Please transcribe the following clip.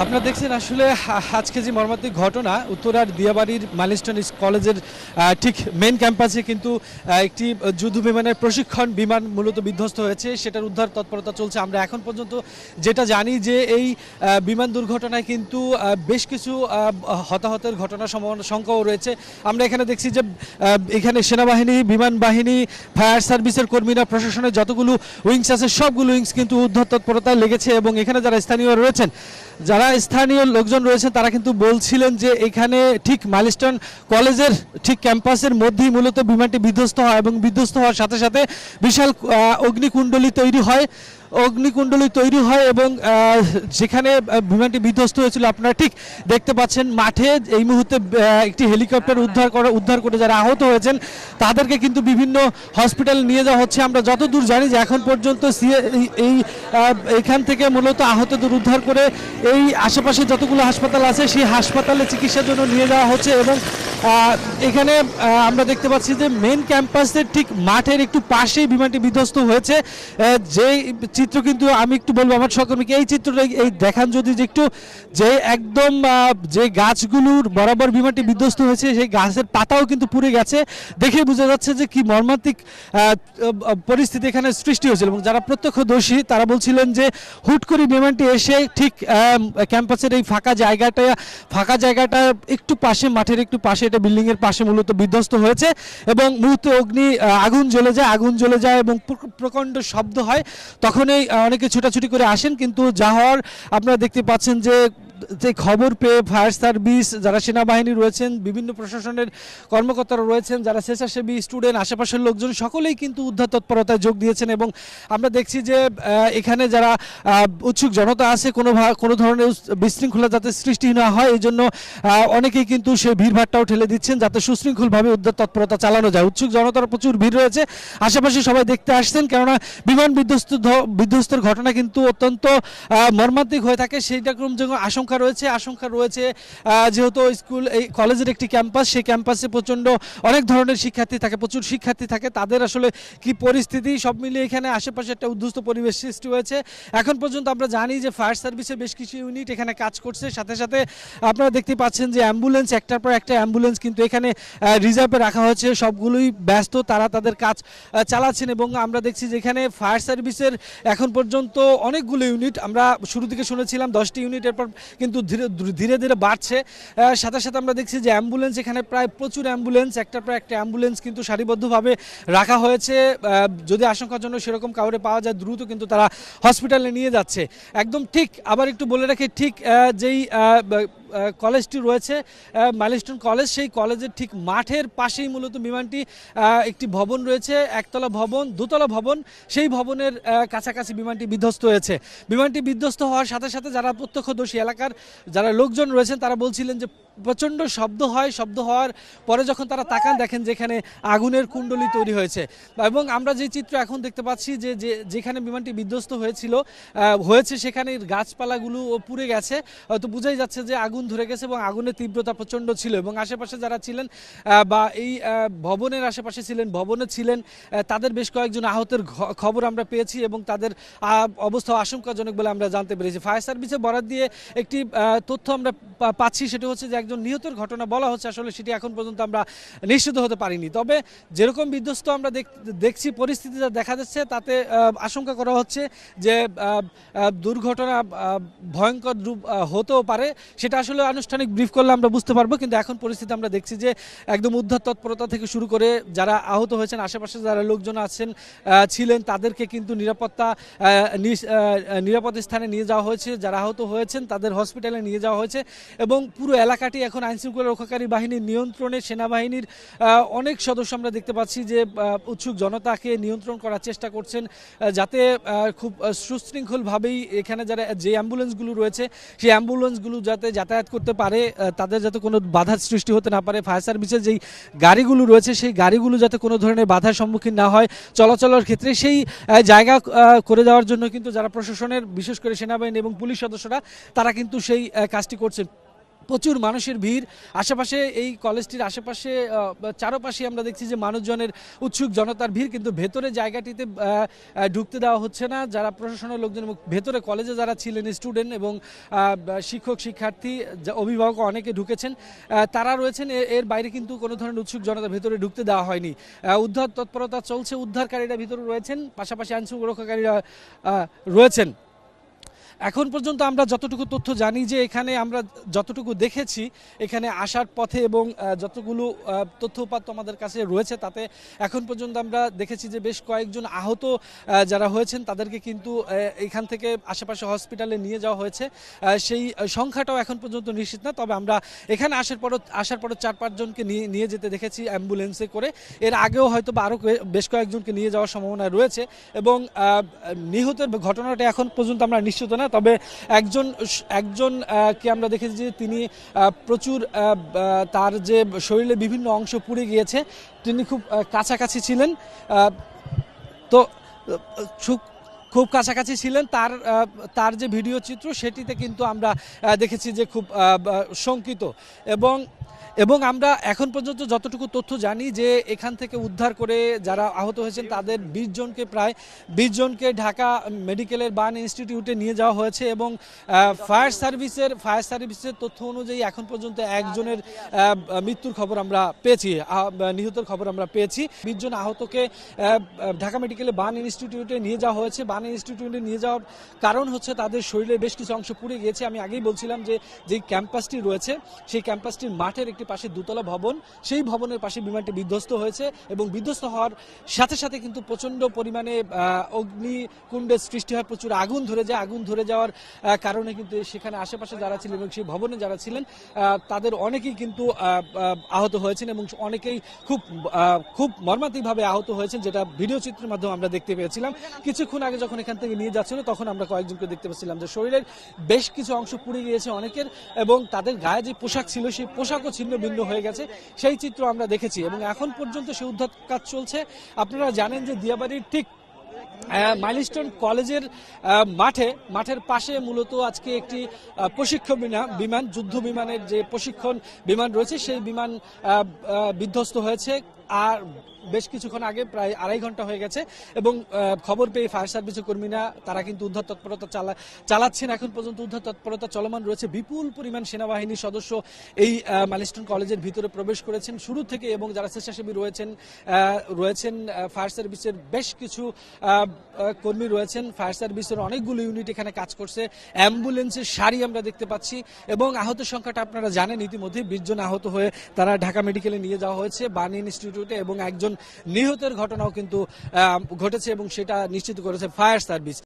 আপনারা দেখছেন আসলে আজকে যে মর্মান্তিক ঘটনা উত্তরার দিয়াবাড়ির মাইলস্টোন কলেজের ঠিক মেন ক্যাম্পাসে কিন্তু একটি যুদ্ধ বিমানের প্রশিক্ষণ বিমান মূলত বিধ্বস্ত হয়েছে, সেটার উদ্ধার তৎপরতা চলছে। আমরা এখন পর্যন্ত যেটা জানি যে এই বিমান দুর্ঘটনায় কিন্তু বেশ কিছু হতাহতের ঘটনার সংখ্যাও রয়েছে। আমরা এখানে দেখছি যে এখানে সেনাবাহিনী, বিমান বাহিনী, ফায়ার সার্ভিসের কর্মীরা, প্রশাসনের যতগুলো উইংস আছে সবগুলো উইংস কিন্তু উদ্ধার তৎপরতায় লেগেছে। এবং এখানে যারা স্থানীয় রয়েছেন, যারা স্থানীয় লোকজন রয়েছেন তারা কিন্তু বলছিলেন যে এখানে ঠিক মাইলস্টোন কলেজের ঠিক ক্যাম্পাসের মধ্যেই মূলত বিমানটি বিধ্বস্ত হয় এবং বিধ্বস্ত হওয়ার সাথে সাথে বিশাল অগ্নিকুণ্ডলী তৈরি হয় এবং যেখানে বিমানটি বিধ্বস্ত হয়েছিল আপনারা ঠিক দেখতে পাচ্ছেন মাঠে এই মুহূর্তে একটি হেলিকপ্টার উদ্ধার করে যারা আহত হয়েছেন তাদেরকে কিন্তু বিভিন্ন হসপিটালে নিয়ে যাওয়া হচ্ছে। আমরা যতদূর জানি যে এখন পর্যন্ত এখান থেকে মূলত আহতদের উদ্ধার করে এই আশেপাশে যতগুলো হাসপাতাল আছে সেই হাসপাতালে চিকিৎসার জন্য নিয়ে যাওয়া হচ্ছে। এবং এখানে আমরা দেখতে পাচ্ছি যে মেন ক্যাম্পাসের ঠিক মাঠের একটু পাশেই বিমানটি বিধ্বস্ত হয়েছে। যে চিত্র কিন্তু আমি একটু বলবো আমার সহকর্মীকে, এই চিত্রটা এই দেখান যদি, যে একটু যে একদম যে গাছগুলোর বরাবর বিমানটি বিধ্বস্ত হয়েছে সেই গাছের পাতাও কিন্তু পুড়ে গেছে, দেখে বোঝা যাচ্ছে যে কি মর্মান্তিক পরিস্থিতি এখানে সৃষ্টি হয়েছিল। এবং যারা প্রত্যক্ষদর্শী তারা বলছিলেন যে হুট করে বিমানটি এসে ঠিক ক্যাম্পাসের এই ফাঁকা জায়গাটা একটু পাশে, মাঠের একটু পাশে, এটা বিল্ডিং এর পাশে মূলত বিধ্বস্ত হয়েছে এবং মুহূর্তে আগুন জ্বলে যায় এবং প্রচণ্ড শব্দ হয়। তখনই অনেকে ছুটাছুটি করে আসেন, কিন্তু যা হওয়ার আপনারা দেখতে পাচ্ছেন যে খবর পেয়ে ফায়ার সার্ভিস, যারা সেনাবাহিনী রয়েছেন, বিভিন্ন প্রশাসনের কর্মকর্তারা রয়েছেন, যারা স্বেচ্ছাসেবী, স্টুডেন্ট, আশেপাশের লোকজন সকলেই কিন্তু উদ্ধার তৎপরতায় যোগ দিয়েছেন। এবং আমরা দেখছি যে এখানে যারা উৎসুক জনতা আছে কোনো ধরনের বিশৃঙ্খলা যাতে সৃষ্টি না হয় এই জন্য অনেকেই কিন্তু সেই ভিড়ভাট্টাও ঠেলে দিচ্ছেন যাতে সুশৃঙ্খলভাবে উদ্ধার তৎপরতা চালানো যায়। উৎসুক জনতার প্রচুর ভিড় রয়েছে, আশেপাশে সবাই দেখতে আসছেন, কেননা বিমান বিধ্বস্তের ঘটনা কিন্তু অত্যন্ত মর্মান্তিক হয়ে থাকে। সেইরকম যে আশঙ্কা রয়েছে যেহেতু এই কলেজের একটি ক্যাম্পাস, সেই ক্যাম্পাসে অনেক ধরনের প্রচুর শিক্ষার্থী থাকে, তাদের আসলে কি পরিস্থিতি সব মিলিয়ে এখানে আশেপাশে একটা উদ্ধ্বস্ত পরিবেশ সৃষ্টি হয়েছে। এখন পর্যন্ত আমরা জানি যে ফায়ার সার্ভিসের বেশ কিছু ইউনিট এখানে কাজ করছে, সাথে সাথে আপনারা দেখতে পাচ্ছেন যে অ্যাম্বুলেন্স, একটার পর একটা অ্যাম্বুলেন্স কিন্তু এখানে রিজার্ভে রাখা হয়েছে, সবগুলোই ব্যস্ত, তারা তাদের কাজ চালাচ্ছেন। এবং আমরা দেখছি যে এখানে ফায়ার সার্ভিসের এখন পর্যন্ত অনেকগুলো ইউনিট, আমরা শুরু থেকে শুনেছিলাম 10টি ইউনিট, এরপর কিন্তু ধীরে ধীরে বাড়ছে। সাথে সাথে আমরা দেখছি যে অ্যাম্বুলেন্স, এখানে প্রায় প্রচুর অ্যাম্বুলেন্স, একটার পর একটা অ্যাম্বুলেন্স কিন্তু সারিবদ্ধভাবে রাখা হয়েছে। যদি আশঙ্কার জন্য সেরকম কাউরে পাওয়া যায় দ্রুত কিন্তু তারা হসপিটালে নিয়ে যাচ্ছে। একদম ঠিক আবার একটু বলে রাখি, ঠিক যেই কলেজটি রয়েছে মাইলস্টোন কলেজ, সেই কলেজের ঠিক মাঠের পাশেই মূলত বিমানটি, একটি ভবন রয়েছে, একতলা ভবন, দোতলা ভবন, সেই ভবনের কাছাকাছি বিমানটি বিধ্বস্ত হয়েছে। বিমানটি বিধ্বস্ত হওয়ার সাথে সাথে যারা প্রত্যক্ষদর্শী, এলাকার যারা লোকজন রয়েছেন তারা বলছিলেন যে প্রচণ্ড শব্দ হওয়ার পরে যখন তারা তাকান দেখেন যেখানে আগুনের কুণ্ডলী তৈরি হয়েছে। এবং আমরা যে চিত্র এখন দেখতে পাচ্ছি যে যেখানে বিমানটি বিধ্বস্ত হয়েছে সেখানে গাছপালাগুলো পুড়ে গেছে, হয়তো বোঝাই যাচ্ছে যে আগুন ধরে গেছে এবং আগুনের তীব্রতা প্রচণ্ড ছিল। এবং আশেপাশে যারা ছিলেন বা এই ভবনের আশেপাশে ছিলেন তাদের বেশ কয়েকজন আহতের খবর আমরা পেয়েছি এবং তাদের অবস্থা আশঙ্কাজনক বলে আমরা জানতে পেরেছি। ফায়ার সার্ভিসে বরাত দিয়ে একটি তথ্য আমরা পাচ্ছি, সেটা হচ্ছে যে একজন নিহতের ঘটনা বলা হচ্ছে, আসলে সেটি এখন পর্যন্ত আমরা নিশ্চিত হতে পারিনি। তবে যেরকম বিধ্বস্ত আমরা দেখছি পরিস্থিতি যা দেখা যাচ্ছে তাতে আশঙ্কা করা হচ্ছে যে দুর্ঘটনা ভয়ঙ্কর রূপ হতেও পারে। সেটা আসলে আনুষ্ঠানিক ব্রিফ করলে আমরা বুঝতে পারবো, কিন্তু এখন পরিস্থিতি আমরা দেখছি যে একদম উদ্ধার তৎপরতা থেকে শুরু করে যারা আহত হয়েছেন, আশেপাশে যারা লোকজন ছিলেন তাদেরকে কিন্তু নিরাপদ স্থানে নিয়ে যাওয়া হয়েছে, যারা আহত হয়েছেন তাদের হসপিটালে নিয়ে যাওয়া হয়েছে। এবং পুরো এলাকাটি এখন আইনশৃঙ্খলা রক্ষাকারী বাহিনীর নিয়ন্ত্রণে, সেনাবাহিনীর অনেক সদস্য আমরা দেখতে পাচ্ছি যে উৎসুক জনতাকে নিয়ন্ত্রণ করার চেষ্টা করছেন যাতে খুব সুশৃঙ্খলভাবেই এখানে যে অ্যাম্বুলেন্সগুলো রয়েছে সেই অ্যাম্বুলেন্সগুলো যাতে যাতায়াত করতে পারে, তাদের যাতে কোনো বাধার সৃষ্টি হতে না পারে। ফায়ার সার্ভিসের যেই গাড়িগুলো রয়েছে সেই গাড়িগুলো যাতে কোনো ধরনের বাধার সম্মুখীন না হয় চলাচলের ক্ষেত্রে, সেই জায়গা করে দেওয়ার জন্য কিন্তু যারা প্রশাসনের, বিশেষ করে সেনাবাহিনী এবং পুলিশ সদস্যরা, তারা কিন্তু সেই কাজটি করছেন। প্রচুর মানুষের ভিড়। আশেপাশে এই কলেজটির আশেপাশে চারপাশে আমরা দেখছি যে মানুষজনের উৎসুক জনতার ভিড়, কিন্তু ভেতরে জায়গাটিতে ঢুকতে দেওয়া হচ্ছে না। যারা প্রশাসনের লোকজন এবং ভেতরে কলেজে যারা ছিলেন স্টুডেন্ট এবং শিক্ষক শিক্ষার্থী অভিভাবক অনেকে ঢুকেছেন, তারা রয়েছেন। এর বাইরে কিন্তু কোনো ধরনের উৎসুক জনতা ভেতরে ঢুকতে দেওয়া হয়নি। উদ্ধার তৎপরতা চলছে, উদ্ধারকারীরা ভিতরে রয়েছেন, পাশাপাশি আইনশৃঙ্খলা রক্ষাকারীরা রয়েছেন। এখন পর্যন্ত আমরা যতটুকু তথ্য জানি যে এখানে আমরা যতটুকু দেখেছি এখানে আসার পথে এবং যতগুলো তথ্য উপাত্ত আমাদের কাছে রয়েছে তাতে এখন পর্যন্ত আমরা দেখেছি যে বেশ কয়েকজন আহত যারা হয়েছেন তাদেরকে কিন্তু এখান থেকে আশেপাশে হসপিটালে নিয়ে যাওয়া হয়েছে। সেই সংখ্যাটাও এখন পর্যন্ত নিশ্চিত না, তবে আমরা এখানে আসার পরও 4-5 জনকে নিয়ে যেতে দেখেছি অ্যাম্বুলেন্সে করে। এর আগেও হয়তো বা আরও বেশ কয়েকজনকে নিয়ে যাওয়ার সম্ভাবনা রয়েছে এবং নিহতের ঘটনাটা এখন পর্যন্ত আমরা নিশ্চিত না। তবে একজন কে আমরা দেখেছি যে তিনি প্রচুর তার যে শরীরে বিভিন্ন অংশ পুড়ে গিয়েছে, তিনি খুব কাছাকাছি ছিলেন। তো খুব কাছাকাছি ছিলেন, তার যে ভিডিও চিত্র সেটিতে কিন্তু আমরা দেখেছি যে খুব শঙ্কিত। এবং আমরা এখন পর্যন্ত যতটুকু তথ্য জানি যে এখান থেকে উদ্ধার করে যারা আহত হয়েছেন তাদের 20 জনকে ঢাকা মেডিকেলের বার্ন ইনস্টিটিউটে নিয়ে যাওয়া হয়েছে এবং ফায়ার সার্ভিসের তথ্য অনুযায়ী এখন পর্যন্ত একজনের মৃত্যুর খবর আমরা পেয়েছি, নিহতের খবর আমরা পেয়েছি। 20 জন আহতকে ঢাকা মেডিকেলের বার্ন ইনস্টিটিউটে নিয়ে যাওয়া হয়েছে। বার্ন ইনস্টিটিউটে নিয়ে যাওয়ার কারণ হচ্ছে তাদের শরীরে বেশ কিছু অংশ পুড়ে গিয়েছে। আমি আগেই বলছিলাম যে যেই ক্যাম্পাসটি রয়েছে সেই ক্যাম্পাসটির মাঠের একটি পাশে দোতলা ভবন, সেই ভবনের পাশে বিমানটি বিধ্বস্ত হয়েছে এবং বিধ্বস্ত হওয়ার সাথে সাথে কিন্তু প্রচণ্ড পরিমাণে অগ্নিকুণ্ডের সৃষ্টি হয়, প্রচুর আগুন ধরে যায়। আগুন ধরে যাওয়ার কারণে কিন্তু সেখানে আশেপাশে যারা ছিলেন এবং সেই ভবনে যারা ছিলেন তাদের অনেকেই কিন্তু আহত হয়েছেন এবং অনেকেই খুব মর্মান্তিকভাবে আহত হয়েছেন, যেটা ভিডিও চিত্রের মাধ্যমে আমরা দেখতে পেয়েছিলাম। কিছুক্ষণ আগে যখন এখান থেকে নিয়ে যাচ্ছিল তখন আমরা কয়েকজনকে দেখতে পাচ্ছিলাম যে শরীরের বেশ কিছু অংশ পুড়ে গিয়েছে অনেকের, এবং তাদের গায়ে যে পোশাক ছিল সেই পোশাকও ছিন্ন ভিন্ন হয়ে গেছে, সেই চিত্র আমরা দেখেছি এবং এখন পর্যন্ত সেই উদ্ধার কাজ চলছে। আপনারা জানেন যে দিয়াবাড়ির ঠিক মাইলস্টোন কলেজের মাঠের পাশে মূলত আজকে একটি প্রশিক্ষণ বিমান, যুদ্ধ বিমানের যে প্রশিক্ষণ বিমান রয়েছে সেই বিমান বিধ্বস্ত হয়েছে। আর বেশ কিছুক্ষণ আগে প্রায় 2.5 ঘন্টা হয়ে গেছে এবং খবর পেয়ে ফায়ার সার্ভিসের কর্মীরা তারা কিন্তু উদ্ধার তৎপরতা চালাচ্ছেন। এখন পর্যন্ত উদ্ধার তৎপরতা চলমান রয়েছে। বিপুল পরিমাণ সেনাবাহিনীর সদস্য এই মাইলস্টোন কলেজের ভিতরে প্রবেশ করেছেন শুরু থেকে, এবং যারা স্বেচ্ছাসেবী রয়েছেন ফায়ার সার্ভিসের বেশ কিছু কর্মী রয়েছেন। ফায়ার সার্ভিসের অনেকগুলো ইউনিট এখানে কাজ করছে, অ্যাম্বুলেন্সের সারি আমরা দেখতে পাচ্ছি এবং আহতের সংখ্যাটা আপনারা জানেন ইতিমধ্যে 20 জন আহত হয়ে তারা ঢাকা মেডিকেলে নিয়ে যাওয়া হয়েছে বার্ন ইনস্টিটিউটে, এবং একজন নিহতের ঘটনাও কিন্তু ঘটেছে এবং সেটা নিশ্চিত করেছে ফায়ার সার্ভিস।